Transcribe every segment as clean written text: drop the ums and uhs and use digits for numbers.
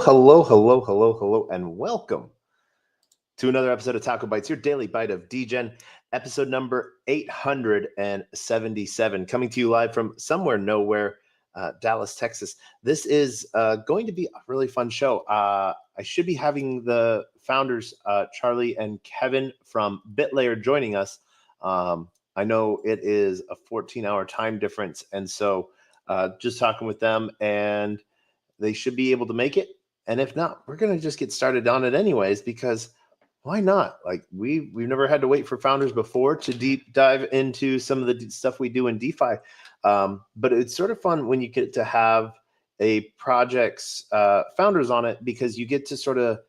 Hello, and welcome to another episode of TacoBytes, your daily bite of Degen, episode number 877, coming to you live from somewhere nowhere, Dallas, Texas. This is going to be a really fun show. I should be having the founders, Charlie and Kevin from BitLayer, joining us. I know it is a 14-hour time difference, and so just talking with them, and they should be able to make it. And if not, we're going to just get started on it anyways, because why not? Like we've never had to wait for founders before to deep dive into some of the stuff we do in DeFi. But it's sort of fun when you get to have a project's founders on it, because you get to sort of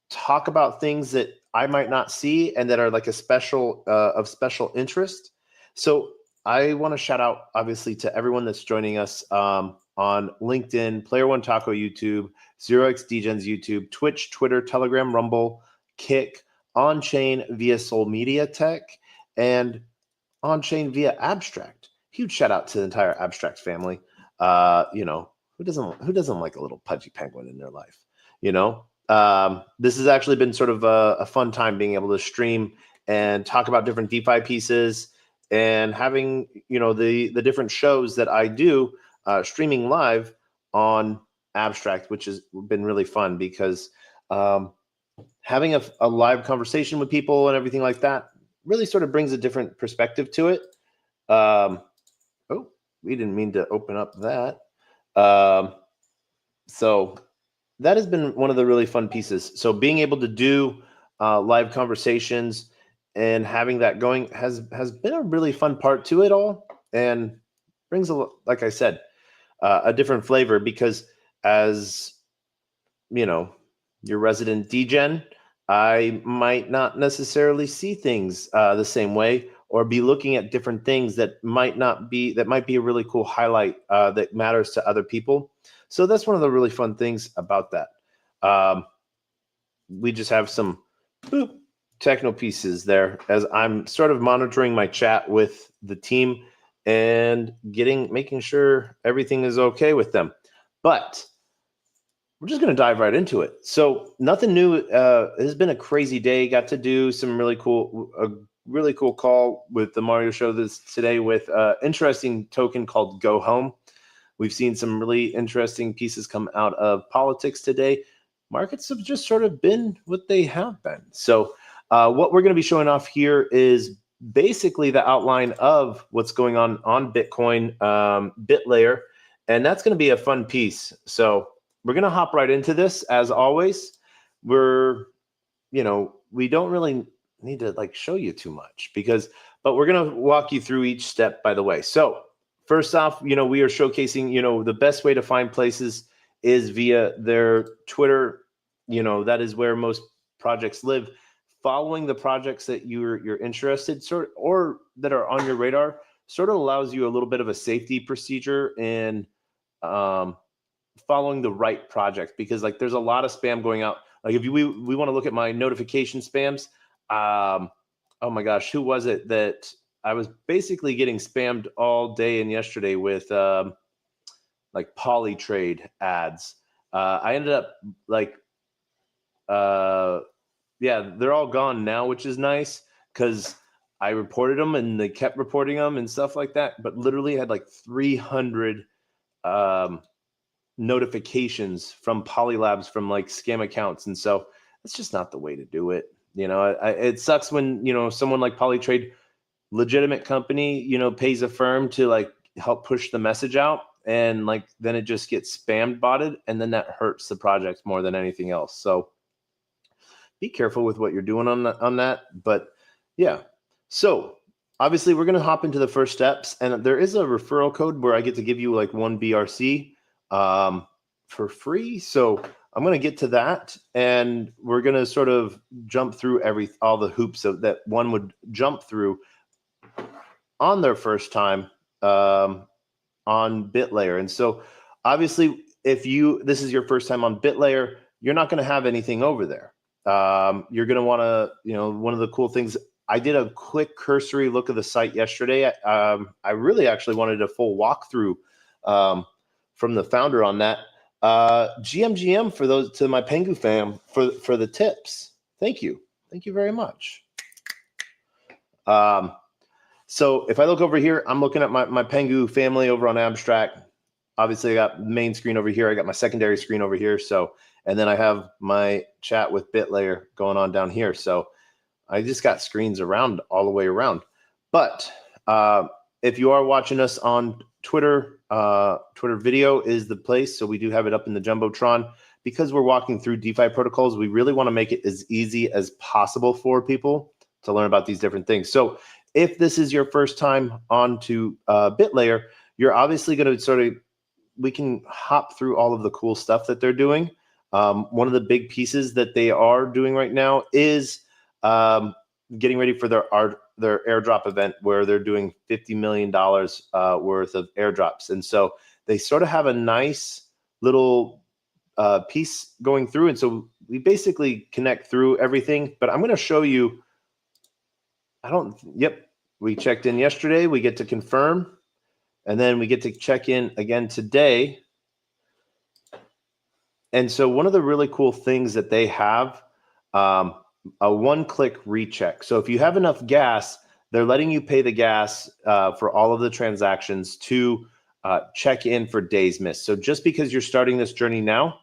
talk about things that I might not see and that are like a special of special interest. So I want to shout out, obviously, to everyone that's joining us on LinkedIn, Player One Taco YouTube, 0x Degens YouTube, Twitch, Twitter, Telegram, Rumble, Kick, on-chain via Soul Media Tech, and on-chain via Abstract. Huge shout out to the entire Abstract family. Who doesn't like a little pudgy penguin in their life? This has actually been sort of a fun time being able to stream and talk about different DeFi pieces, and having the different shows that I do streaming live on Abstract, which has been really fun, because having a live conversation with people and everything like that really sort of brings a different perspective to it. We didn't mean to open up that. So that has been one of the really fun pieces. So being able to do live conversations and having that going has been a really fun part to it all, and brings like I said, a different flavor, because as your resident Degen, I might not necessarily see things the same way, or be looking at different things that might be a really cool highlight that matters to other people. So that's one of the really fun things about that. We just have some techno pieces there as I'm sort of monitoring my chat with the team and making sure everything is okay with them. But we're just going to dive right into it. So nothing new. It has been a crazy day. Got to do some really cool call with the Mario Show today with interesting token called Go Home. We've seen some really interesting pieces come out of politics today. Markets have just sort of been what they have been. So what we're going to be showing off here is basically the outline of what's going on Bitcoin, BitLayer, and that's going to be a fun piece. So we're going to hop right into this. As always, we don't really need to show you too much, but we're going to walk you through each step, by the way. So first off, we are showcasing, the best way to find places is via their Twitter. That is where most projects live. Following the projects that you're interested or that are on your radar sort of allows you a little bit of a safety procedure in following the right project, because there's a lot of spam going out. If we want to look at my notification spams, oh my gosh, who was it that I was basically getting spammed all day and yesterday with Polytrade ads. I ended up they're all gone now, which is nice, because I reported them and they kept reporting them and stuff like that, but literally had 300 notifications from Polylabs from scam accounts. And so it's just not the way to do it. It sucks when, someone like Polytrade, legitimate company, pays a firm to help push the message out, and then it just gets spammed botted, and then that hurts the project more than anything else. So be careful with what you're doing on that. But yeah, so obviously we're going to hop into the first steps, and there is a referral code where I get to give you 1 BRC for free. So I'm going to get to that, and we're going to sort of jump through all the hoops that one would jump through on their first time on BitLayer. And so obviously, if this is your first time on BitLayer, you're not going to have anything over there. You're going to want to, one of the cool things I did a quick cursory look of the site yesterday. I really actually wanted a full walkthrough from the founder on that. GM for those, to my Pengu fam, for the tips. Thank you very much. So if I look over here, I'm looking at my Pengu family over on Abstract. Obviously, I got main screen over here. I got my secondary screen over here. So, and then I have my chat with BitLayer going on down here. So I just got screens around all the way around. But if you are watching us on Twitter, Twitter video is the place. So we do have it up in the Jumbotron. Because we're walking through DeFi protocols, we really want to make it as easy as possible for people to learn about these different things. So if this is your first time onto BitLayer, you're obviously going to we can hop through all of the cool stuff that they're doing. One of the big pieces that they are doing right now is getting ready for their airdrop event, where they're doing $50 million worth of airdrops. And so they sort of have a nice little piece going through. And so we basically connect through everything, but I'm going to show you. We checked in yesterday. We get to confirm, and then we get to check in again today. And so one of the really cool things that they have, a one-click recheck. So if you have enough gas, they're letting you pay the gas for all of the transactions to check in for days missed. So just because you're starting this journey now,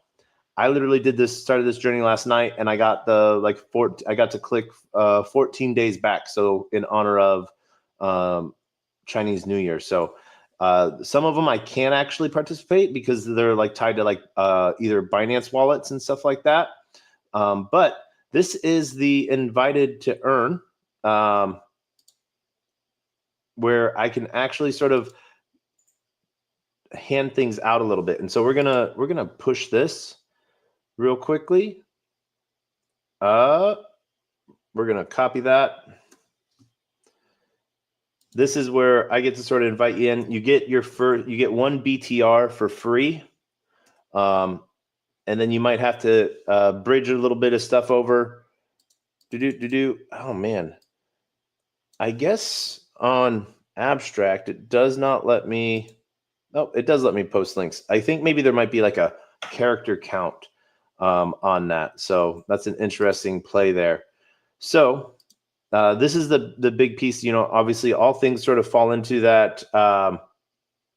I literally started this journey last night, and I got I got to click 14 days back. So in honor of Chinese New Year. So some of them I can't actually participate because they're tied to either Binance wallets and stuff like that. But this is the invited to earn, where I can actually sort of hand things out a little bit. And so we're gonna push this real quickly. We're gonna copy that. This is where I get to sort of invite you in. You get one BTR for free. And then you might have to bridge a little bit of stuff over. Oh man. I guess on Abstract, it does not let me. Oh, it does let me post links. I think maybe there might be like a character count on that. So that's an interesting play there. So this is the big piece. Obviously all things sort of fall into that. We're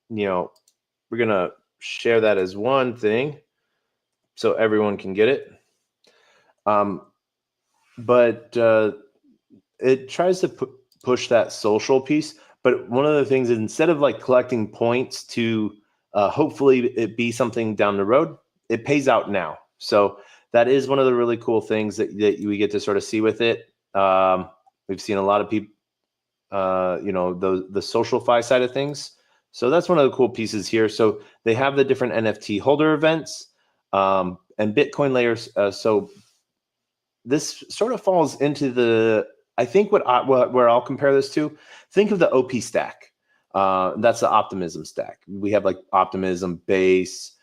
going to share that as one thing so everyone can get it. But it tries to push that social piece. But one of the things is, instead of collecting points to hopefully it be something down the road, it pays out now. So that is one of the really cool things that we get to sort of see with it. We've seen a lot of people, the SocialFi side of things. So that's one of the cool pieces here. So they have the different NFT holder events and Bitcoin layers. So this sort of falls into I think where I'll compare this to, think of the OP stack. That's the Optimism stack. We have Optimism, Base,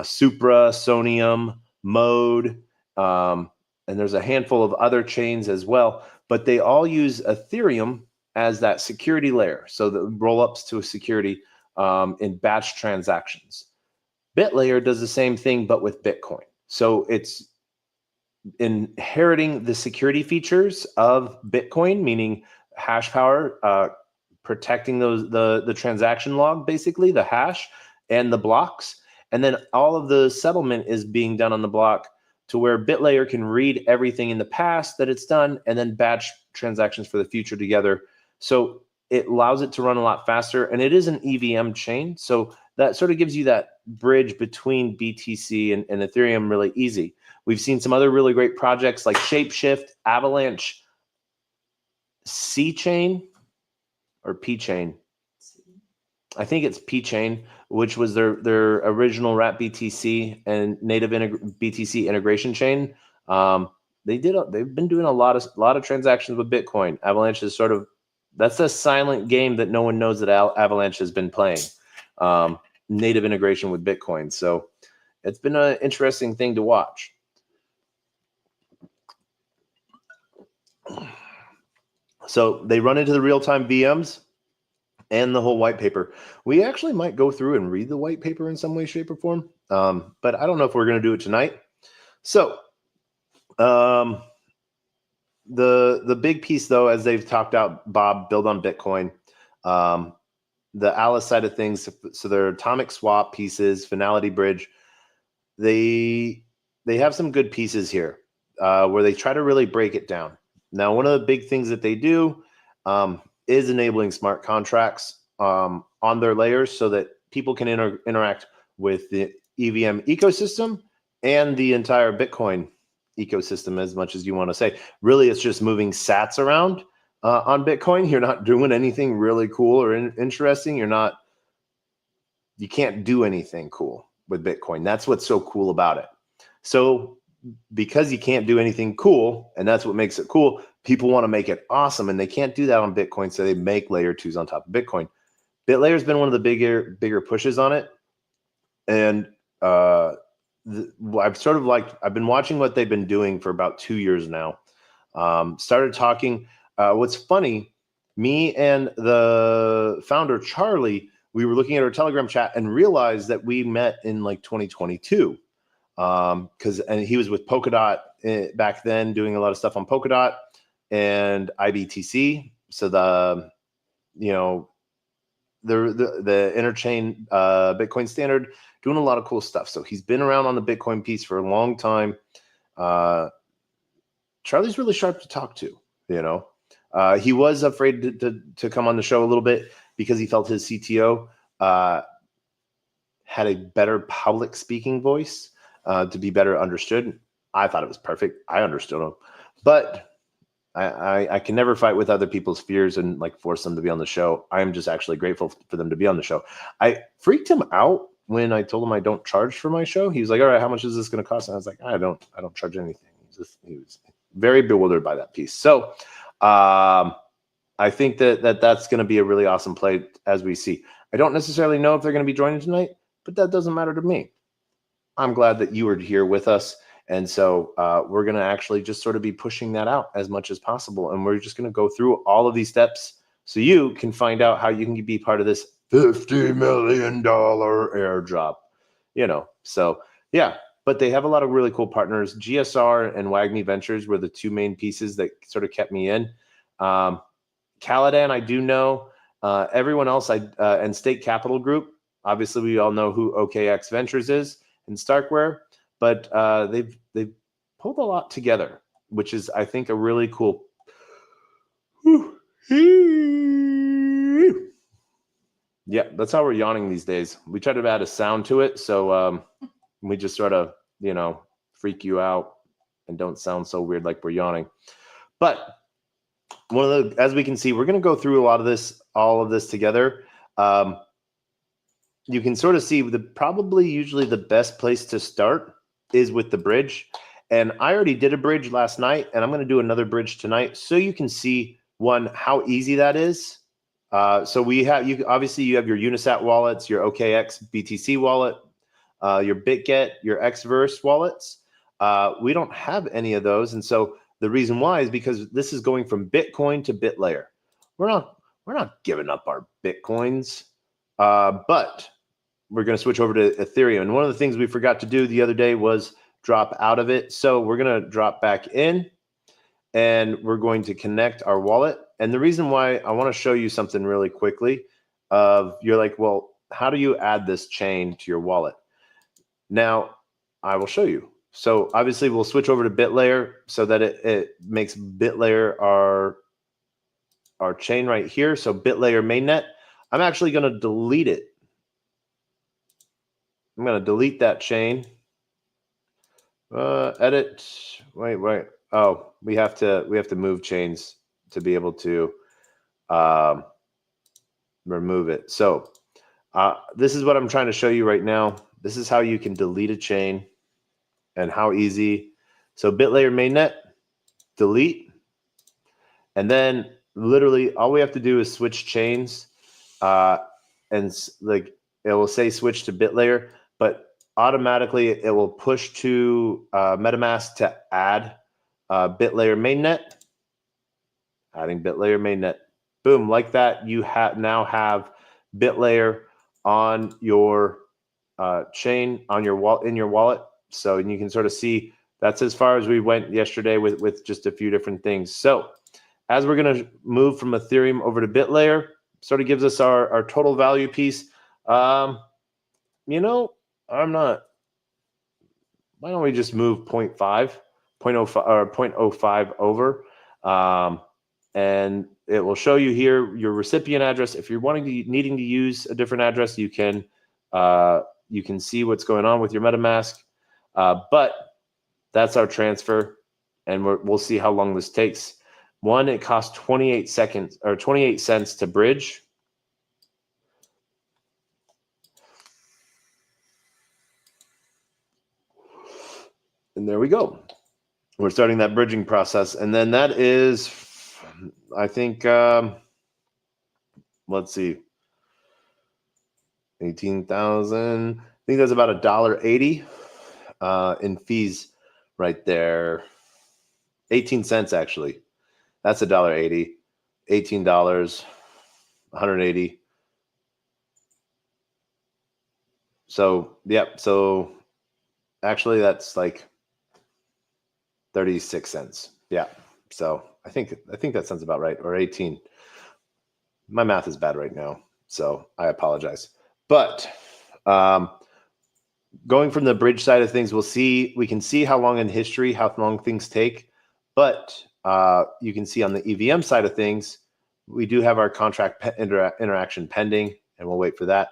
Supra, Sonium, Mode, and there's a handful of other chains as well, but they all use Ethereum as that security layer. So the roll-ups to a security in batch transactions. BitLayer does the same thing, but with Bitcoin. So it's inheriting the security features of Bitcoin, meaning hash power, protecting the transaction log, basically the hash and the blocks. And then all of the settlement is being done on the block, to where BitLayer can read everything in the past that it's done and then batch transactions for the future together. So it allows it to run a lot faster, and it is an EVM chain. So that sort of gives you that bridge between BTC and Ethereum really easy. We've seen some other really great projects like Shapeshift, Avalanche, C-Chain, or P-Chain. I think it's P-Chain, which was their original wrap BTC and native BTC integration chain. They've been doing a lot of transactions with Bitcoin. Avalanche is that's a silent game that no one knows that Avalanche has been playing. Native integration with Bitcoin. So it's been an interesting thing to watch. So they run into the real-time VMs and the whole white paper. We actually might go through and read the white paper in some way, shape, or form. But I don't know if we're going to do it tonight. So the big piece, though, as they've talked out, Bob, build on Bitcoin. The Alice side of things, so their atomic swap pieces, finality bridge, they have some good pieces here where they try to really break it down. Now, one of the big things that they do is enabling smart contracts on their layers so that people can interact with the EVM ecosystem and the entire Bitcoin ecosystem as much as you want to say. Really, it's just moving sats around on Bitcoin. You're not doing anything really cool or interesting. You can't do anything cool with Bitcoin. That's what's so cool about it. So because you can't do anything cool, and that's what makes it cool, people want to make it awesome, and they can't do that on Bitcoin, so they make layer 2s on top of Bitcoin. BitLayer has been one of the bigger pushes on it, and I've been watching what they've been doing for about 2 years now. Started talking. What's funny, me and the founder Charlie, we were looking at our Telegram chat and realized that we met in like 2022. And he was with Polkadot back then, doing a lot of stuff on Polkadot and IBTC. So the interchain Bitcoin standard, doing a lot of cool stuff. So he's been around on the Bitcoin piece for a long time. Charlie's really sharp to talk to. He was afraid to come on the show a little bit because he felt his CTO had a better public speaking voice. To be better understood. I thought it was perfect. I understood him, but I can never fight with other people's fears and like force them to be on the show. I am just actually grateful for them to be on the show. I freaked him out when I told him I don't charge for my show. He was like, "All right, how much is this going to cost?" And I was like, "I don't charge anything." He was very bewildered by that piece. So I think that's going to be a really awesome play as we see. I don't necessarily know if they're going to be joining tonight, but that doesn't matter to me. I'm glad that you were here with us. And so we're going to actually just sort of be pushing that out as much as possible. And we're just going to go through all of these steps so you can find out how you can be part of this $50 million airdrop, So yeah, but they have a lot of really cool partners. GSR and WAGMI Ventures were the two main pieces that sort of kept me in. Caladan, I do know. Everyone else, and State Capital Group. Obviously, we all know who OKX Ventures is. And Starkware, but they've pulled a lot together, which is, I think, a really cool. Yeah, that's how we're yawning these days. We try to add a sound to it, so we just sort of, freak you out and don't sound so weird like we're yawning. But as we can see, we're going to go through all of this together. You can sort of see usually the best place to start is with the bridge. And I already did a bridge last night, and I'm going to do another bridge tonight so you can see, one, how easy that is. So you have your Unisat wallets, your OKX BTC wallet, your BitGet, your Xverse wallets. We don't have any of those. And so the reason why is because this is going from Bitcoin to BitLayer. We're not giving up our Bitcoins, but we're going to switch over to Ethereum. And one of the things we forgot to do the other day was drop out of it. So we're going to drop back in, and we're going to connect our wallet. And the reason why I want to show you something really quickly, you're like, well, how do you add this chain to your wallet? Now, I will show you. So obviously we'll switch over to BitLayer so that it makes BitLayer our chain right here. So BitLayer mainnet. I'm actually going to delete it. I'm going to delete that chain. Edit. Wait. Oh, we have to move chains to be able to remove it. So this is what I'm trying to show you right now. This is how you can delete a chain and how easy. So BitLayer mainnet, delete, and then literally all we have to do is switch chains, and like it will say switch to BitLayer, but automatically it will push to MetaMask to add BitLayer mainnet, adding bit layer mainnet. Boom, like that, you now have bit layer on your chain, on your in your wallet. So you can sort of see that's as far as we went yesterday with just a few different things. So as we're going to move from Ethereum over to bit layer, sort of gives us our total value piece. You know, I'm not. Why don't we just move 0.5, 0.05 or 0.05 over? And it will show you here your recipient address. If you're needing to use a different address, you can see what's going on with your MetaMask. But that's our transfer, and we'll see how long this takes. One, it costs 28 cents to bridge. And there we go. We're starting that bridging process, and then that is, I think, let's see, 18,000. I think that's about $1.80 in fees right there. 18 cents actually. That's $1.80. $18, 180. So yep. So actually, that's like 36 cents. Yeah. So I think that sounds about right, or 18. My math is bad right now, so I apologize. But going from the bridge side of things, we can see how long in history, how long things take. But you can see on the EVM side of things, we do have our contract interaction pending, and we'll wait for that.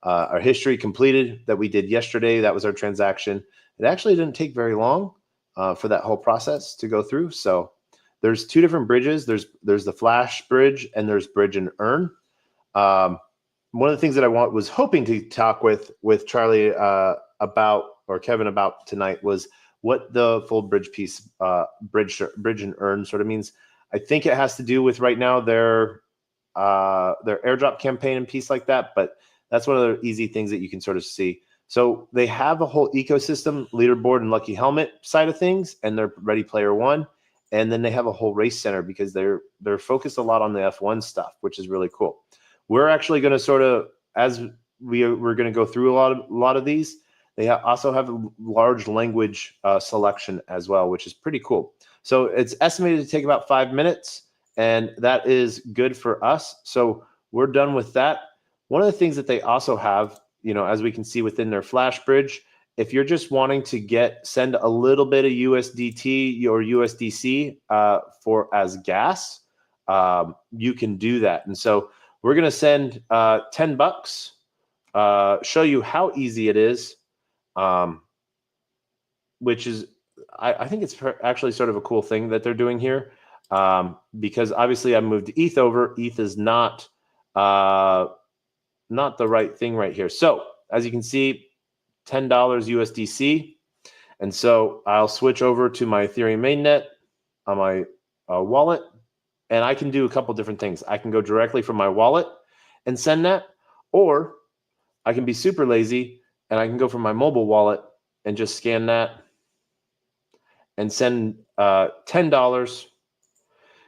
Our history completed that we did yesterday, that was our transaction. It actually didn't take very long for that whole process to go through. So there's two different bridges. There's the Flash bridge, and there's bridge and earn. One of the things that I was hoping to talk with Charlie about, or Kevin about tonight, was what the full bridge piece, bridge and earn sort of means. I think it has to do with right now their airdrop campaign and piece like that, but that's one of the easy things that you can sort of see. So they have a whole ecosystem, leaderboard and Lucky Helmet side of things, and they're Ready Player One. And then they have a whole race center because they're focused a lot on the F1 stuff, which is really cool. We're actually going to sort of, as we're going to go through a lot of these, they also have a large language selection as well, which is pretty cool. So it's estimated to take about 5 minutes, and that is good for us. So we're done with that. One of the things that they also have, as we can see within their Flash bridge, if you're just wanting to send a little bit of USDT or USDC as gas, you can do that. And so we're going to send $10, show you how easy it is, which is, I think it's actually sort of a cool thing that they're doing here, because obviously I moved ETH over. ETH is not the right thing right here. So as you can see, $10 USDC. And so I'll switch over to my Ethereum mainnet on my wallet, and I can do a couple different things. I can go directly from my wallet and send that, or I can be super lazy and I can go from my mobile wallet and just scan that and send $10.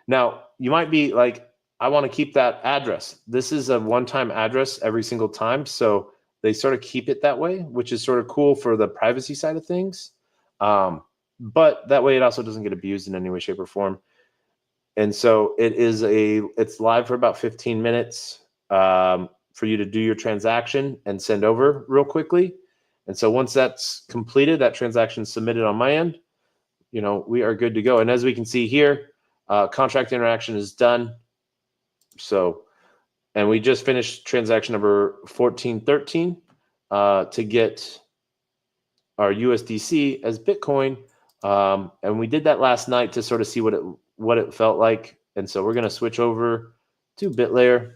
Now, you might be like, I want to keep that address. This is a one-time address every single time, so they sort of keep it that way, which is sort of cool for the privacy side of things. But that way it also doesn't get abused in any way, shape, or form. And so it's live for about 15 minutes for you to do your transaction and send over real quickly. And so once that's completed, that transaction submitted on my end, we are good to go. And as we can see here, contract interaction is done. So, and we just finished transaction number 1413 to get our USDC as Bitcoin. And we did that last night to sort of see what it felt like. And so we're going to switch over to BitLayer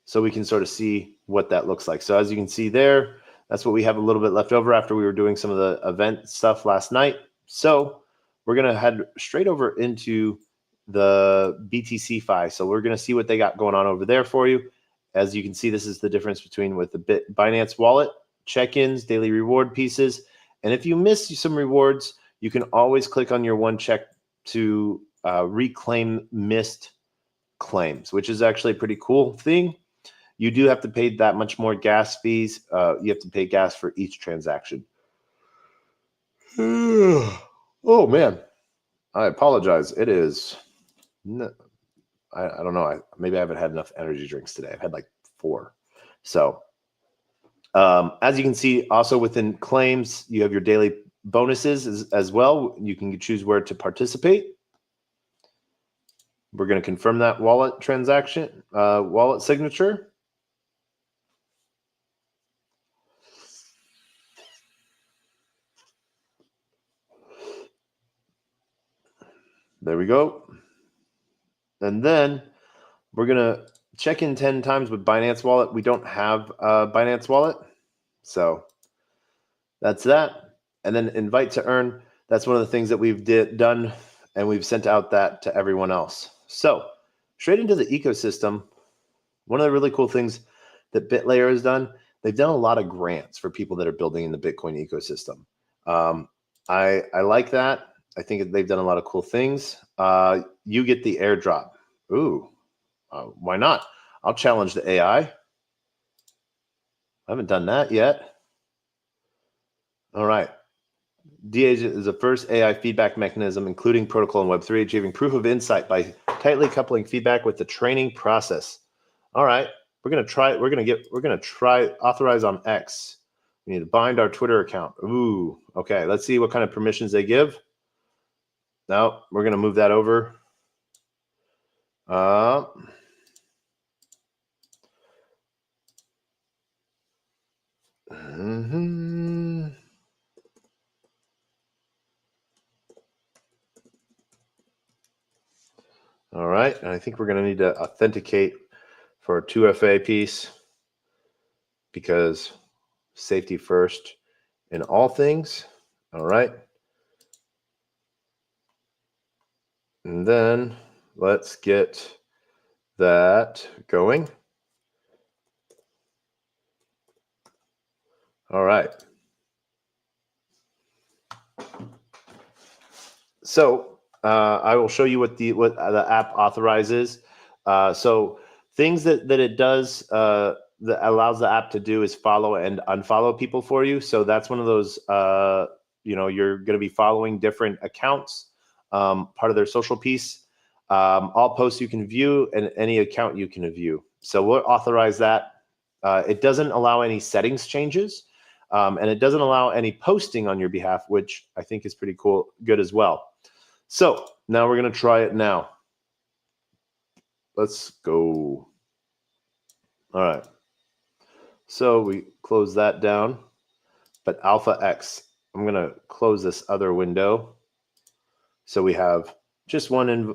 so we can sort of see what that looks like. So as you can see there, that's what we have a little bit left over after we were doing some of the event stuff last night. So we're going to head straight over into the BTC Fi. So we're going to see what they got going on over there for you. As you can see, this is the difference between with the Binance wallet, check-ins, daily reward pieces. And if you miss some rewards, you can always click on your one check to reclaim missed claims, which is actually a pretty cool thing. You do have to pay that much more gas fees. You have to pay gas for each transaction. Oh man, I apologize. It is, I don't know. Maybe I haven't had enough energy drinks today. I've had like 4. So as you can see, also within claims, you have your daily bonuses as well. You can choose where to participate. We're going to confirm that wallet transaction, wallet signature. There we go. And then we're going to check in 10 times with Binance Wallet. We don't have a Binance Wallet. So that's that. And then invite to earn. That's one of the things that we've done, and we've sent out that to everyone else. So straight into the ecosystem, one of the really cool things that BitLayer has done, they've done a lot of grants for people that are building in the Bitcoin ecosystem. I like that. I think they've done a lot of cool things. You get the airdrop. Ooh, why not? I'll challenge the AI. I haven't done that yet. All right. Degen is the first AI feedback mechanism, including protocol and Web3, achieving proof of insight by tightly coupling feedback with the training process. All right, we're gonna try. We're gonna try authorize on X. We need to bind our Twitter account. Ooh, okay. Let's see what kind of permissions they give. No, we're gonna move that over. All right, and I think we're going to need to authenticate for a 2FA piece because safety first in all things. All right. And then let's get that going. All right. So I will show you what the app authorizes. So things that it does that allows the app to do is follow and unfollow people for you. So that's one of those you're going to be following different accounts, part of their social piece. All posts you can view and any account you can view. So we'll authorize that. It doesn't allow any settings changes. And it doesn't allow any posting on your behalf, which I think is pretty cool, good as well. So now we're going to try it now. Let's go. All right. So we close that down, but Alpha X, I'm going to close this other window. So we have just one.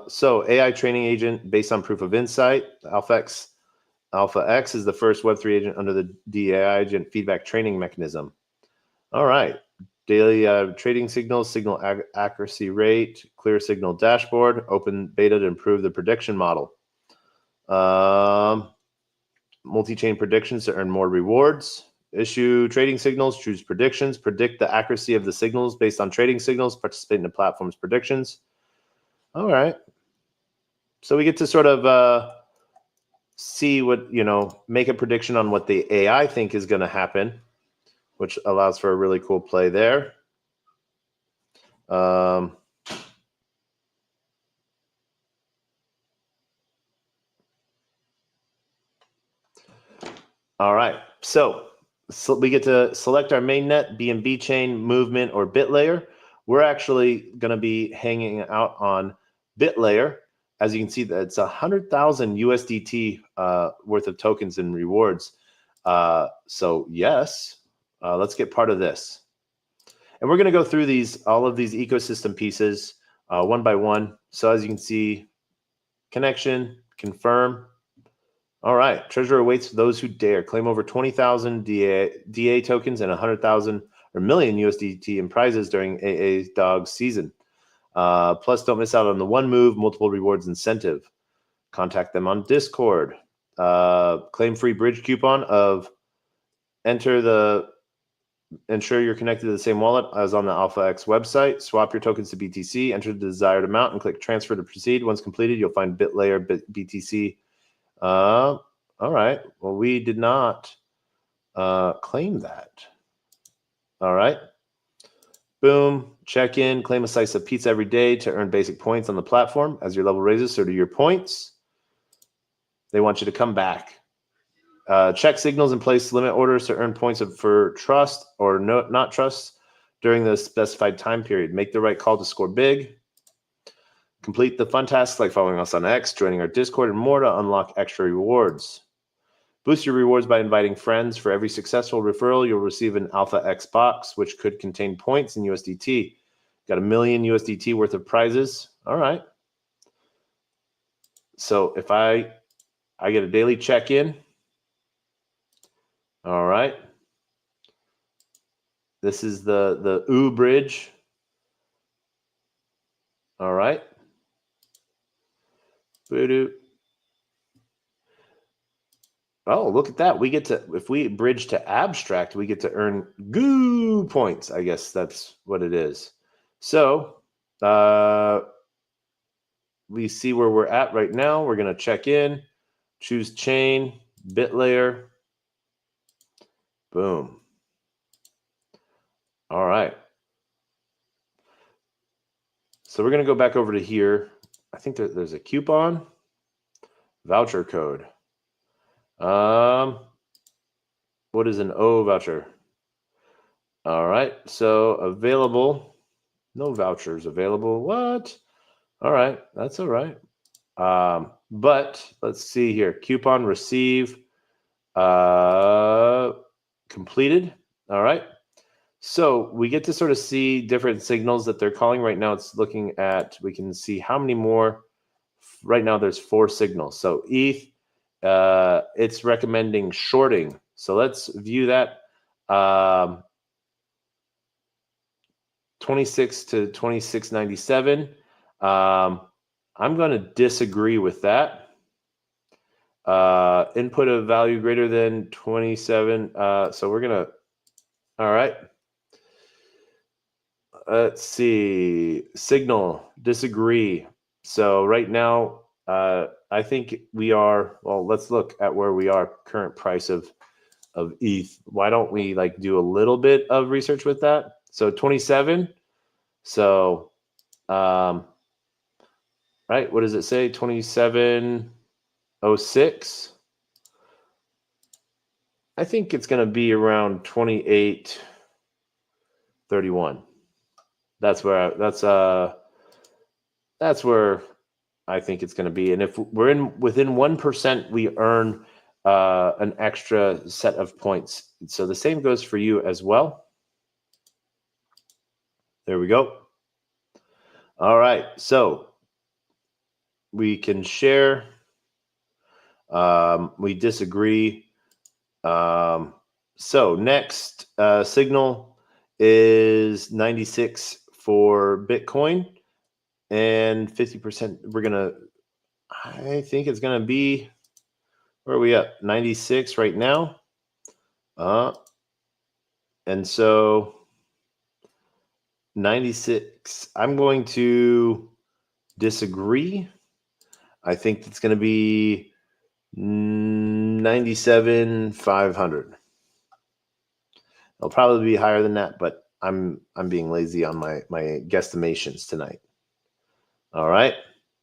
So AI training agent based on proof of insight, Alpha X is the first Web3 agent under the DAI agent feedback training mechanism. All right. Daily trading signals, signal accuracy rate, clear signal dashboard, open beta to improve the prediction model. Multi-chain predictions to earn more rewards. Issue trading signals, choose predictions, predict the accuracy of the signals based on trading signals, participate in the platform's predictions. All right. So we get to sort of see what, make a prediction on what the AI think is going to happen, which allows for a really cool play there. All right, so we get to select our mainnet, BNB chain, movement, or BitLayer. We're actually going to be hanging out on BitLayer. As you can see, that it's 100,000 USDT worth of tokens and rewards. So yes, let's get part of this. And we're going to go through all of these ecosystem pieces one by one. So as you can see, connection, confirm. All right, treasure awaits those who dare. Claim over 20,000 DA tokens and 100,000 or million USDT in prizes during AA Dog season. Plus, don't miss out on the one move, multiple rewards incentive. Contact them on Discord. Claim free bridge coupon of enter the ensure you're connected to the same wallet as on the Alpha X website. Swap your tokens to BTC, enter the desired amount, and click transfer to proceed. Once completed, you'll find BitLayer BTC. All right. Well, we did not claim that. All right. Boom. Check in. Claim a slice of pizza every day to earn basic points on the platform. As your level raises, so do your points. They want you to come back. Check signals and place limit orders to earn points for trust or not trust during the specified time period. Make the right call to score big. Complete the fun tasks like following us on X, joining our Discord, and more to unlock extra rewards. Boost your rewards by inviting friends. For every successful referral, you'll receive an Alpha X box, which could contain points in USDT. Got 1 million USDT worth of prizes. All right. So if I get a daily check-in. All right. This is the U bridge. All right. Oh, look at that. We get to, if we bridge to abstract, we get to earn goo points. I guess that's what it is. So we see where we're at right now. We're going to check in, choose chain, bit layer. Boom. All right. So we're going to go back over to here. I think there's a coupon, voucher code. What is an O voucher? All right. So available, no vouchers available. What? All right. That's all right. But let's see here. Coupon receive completed. All right. So we get to sort of see different signals that they're calling. Right now it's looking at, we can see how many more. Right now there's 4 signals. So ETH, it's recommending shorting. So let's view that. 26 to 26.97. I'm going to disagree with that. Input of value greater than 27. So we're going to, all right. Let's see. Signal, disagree. So right now, I think we are, well, let's look at where we are, current price of ETH. Why don't we like do a little bit of research with that? So 27. So, right, what does it say? 27.06. I think it's going to be around 28.31. That's where I think it's going to be. And if we're within 1%, we earn an extra set of points. So the same goes for you as well. There we go. All right. So we can share. We disagree. So next signal is 96 for Bitcoin and 50%. We're going to, I think it's going to be, where are we at? 96 right now. And so 96, I'm going to disagree. I think it's going to be 97,500. It'll probably be higher than that, but I'm being lazy on my guesstimations tonight. All right.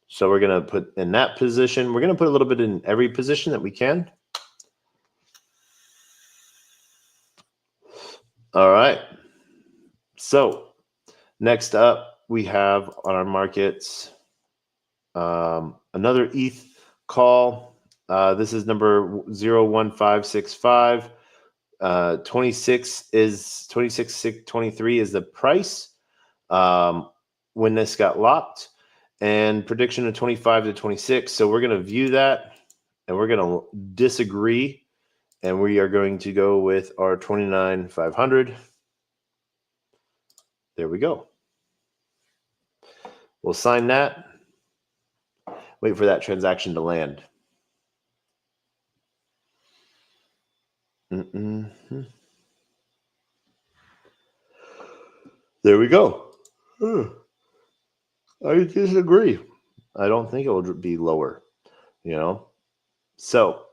So we're going to put in that position. We're going to put a little bit in every position that we can. All right. So next up, we have on our markets another ETH call. This is number 01565. 26.23 is the price when this got locked, and prediction of 25 to 26. So we're going to view that, and we're going to disagree, and we are going to go with our 29,500. There we go. We'll sign that. Wait for that transaction to land. There we go. I disagree. I don't think it will be lower, you know? So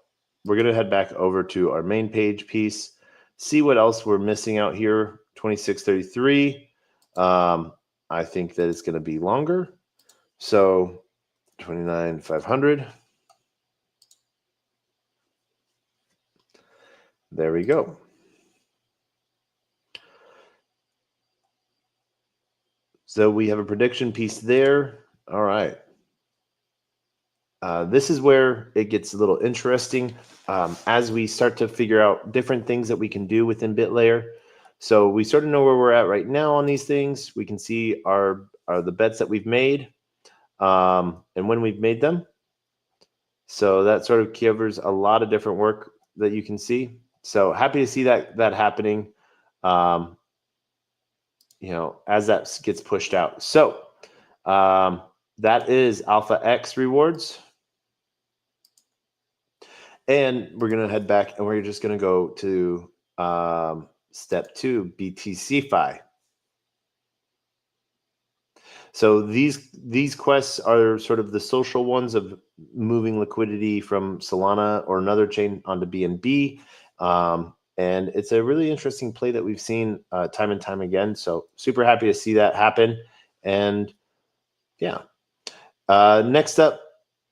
we're going to head back over to our main page piece, see what else we're missing out here. 2633. I think that it's going to be longer. So 29,500. There we go. So we have a prediction piece there. All right. This is where it gets a little interesting as we start to figure out different things that we can do within BitLayer. So we sort of know where we're at right now on these things. We can see the bets that we've made and when we've made them. So that sort of covers a lot of different work that you can see. So happy to see that happening, as that gets pushed out. So that is Alpha X rewards. And we're going to head back and we're just going to go to step 2, BTCFi. So these quests are sort of the social ones of moving liquidity from Solana or another chain onto BNB. And it's a really interesting play that we've seen time and time again. So super happy to see that happen. And yeah. Next up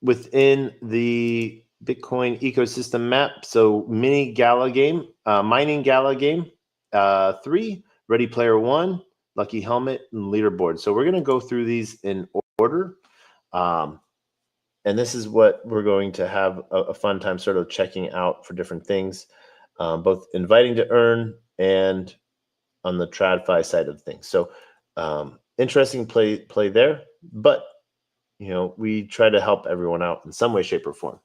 within the Bitcoin ecosystem map. So mini gala game, mining gala game, 3, Ready Player One, Lucky Helmet, and Leaderboard. So we're going to go through these in order. And this is what we're going to have a fun time sort of checking out for different things, both inviting to earn and on the TradFi side of things. So interesting play there, but we try to help everyone out in some way, shape, or form.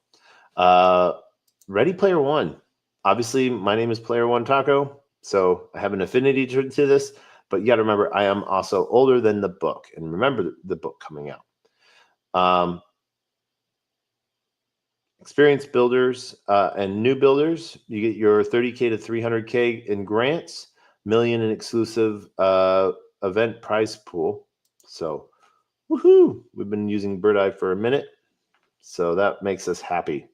Ready Player One. Obviously, my name is Player One Taco, so I have an affinity to this, but you got to remember, I am also older than the book, and remember the book coming out. Experienced builders and new builders, you get your 30K to 300K in grants, million in exclusive event prize pool. So, woohoo! We've been using Bird Eye for a minute, so that makes us happy.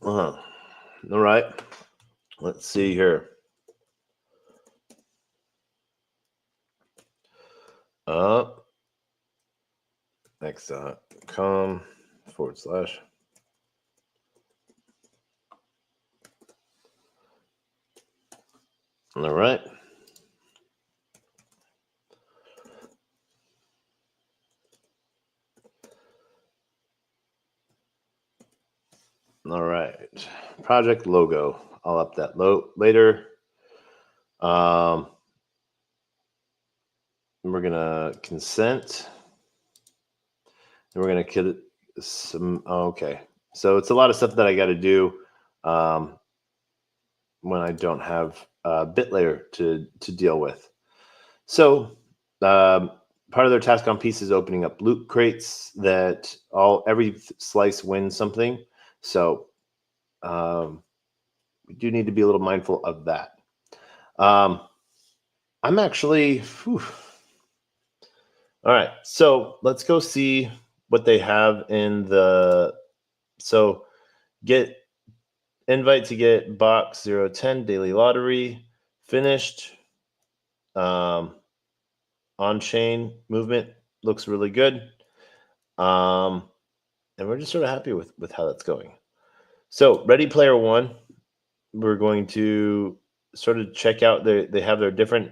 All right. Let's see here. X.com/. All right. All right. Project logo. I'll up that later. We're going to consent. And we're going to kill some. Okay. So it's a lot of stuff that I got to do when I don't have BitLayer to deal with. So part of their task on piece is opening up loot crates that every slice wins something. So we do need to be a little mindful of that. I'm actually, all right. So let's go see what they have in so get invite to get box 010 daily lottery finished. On-chain movement looks really good. And we're just sort of happy with how that's going. So Ready Player One, we're going to sort of check out they have their different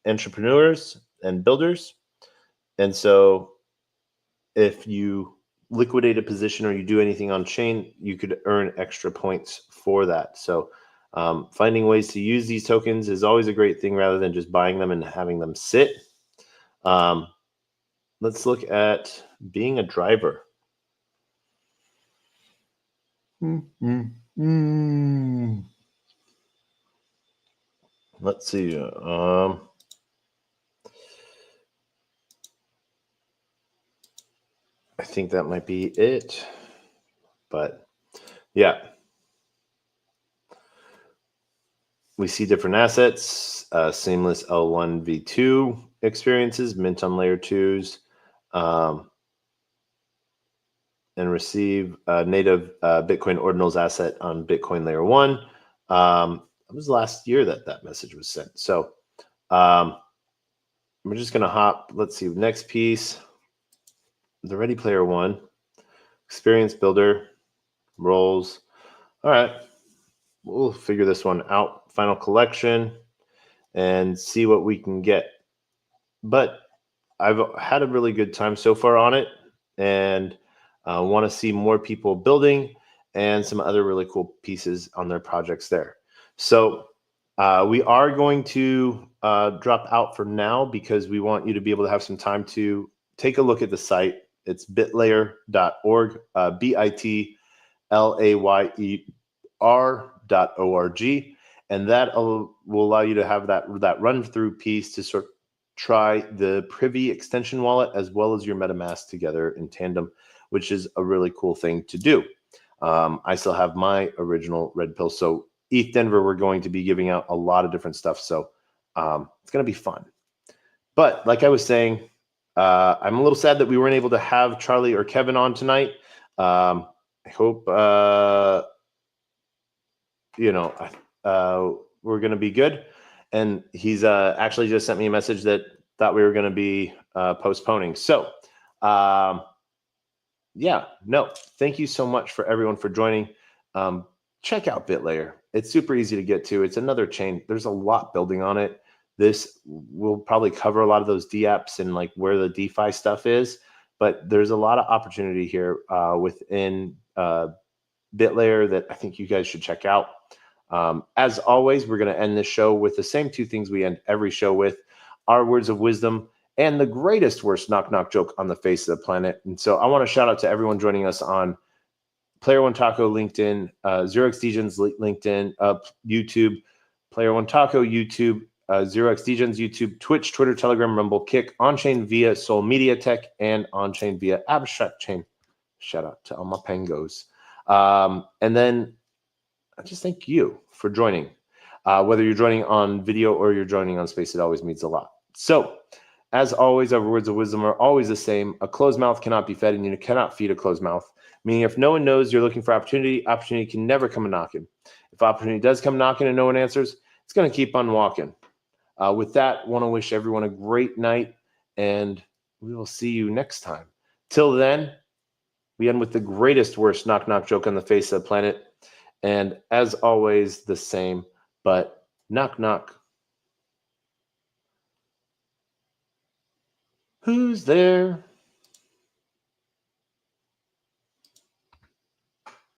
entrepreneurs and builders. And so if you liquidate a position or you do anything on chain, you could earn extra points for that. So finding ways to use these tokens is always a great thing rather than just buying them and having them sit. Let's look at being a driver. Let's see. I think that might be it. But yeah. We see different assets, seamless L1 V2 experiences, mint on layer 2s, and receive native Bitcoin ordinals asset on Bitcoin layer 1. It was last year that message was sent. So we're just going to hop. Let's see. Next piece, the Ready Player One, Experience Builder, roles. All right. We'll figure this one out. Final collection and see what we can get. But I've had a really good time so far on it, and want to see more people building and some other really cool pieces on their projects there. So we are going to drop out for now because we want you to be able to have some time to take a look at the site. It's bitlayer.org, bitlayer.org, and that will allow you to have that run through piece to sort of try the Privy extension wallet as well as your MetaMask together in tandem, which is a really cool thing to do. I still have my original red pill. So ETH Denver, we're going to be giving out a lot of different stuff. So it's going to be fun. But like I was saying, I'm a little sad that we weren't able to have Charlie or Kevin on tonight. I hope, we're going to be good. And he's actually just sent me a message that thought we were going to be postponing. So, thank you so much for everyone for joining. Check out BitLayer. It's super easy to get to. It's another chain. There's a lot building on it. This will probably cover a lot of those DApps and like where the DeFi stuff is, but there's a lot of opportunity here within BitLayer that I think you guys should check out. As always, we're going to end this show with the same two things we end every show with: our words of wisdom and the greatest worst knock knock joke on the face of the planet. And so I want to shout out to everyone joining us on Player One Taco, LinkedIn, 0xDegens, LinkedIn, YouTube, Player One Taco, YouTube, 0xDegens, YouTube, Twitch, Twitter, Telegram, Rumble, Kick, on-chain via Soul Media Tech, and on-chain via Abstract Chain. Shout out to all my pangos. And then I just thank you for joining. Whether you're joining on video or you're joining on Space, it always means a lot. So, as always, our words of wisdom are always the same. A closed mouth cannot be fed, and you cannot feed a closed mouth. Meaning, if no one knows you're looking for opportunity, opportunity can never come a knocking. If opportunity does come knocking and no one answers, it's going to keep on walking. With that, I want to wish everyone a great night, and we will see you next time. Till then, we end with the greatest worst knock knock joke on the face of the planet. And as always, the same, but knock knock. Who's there?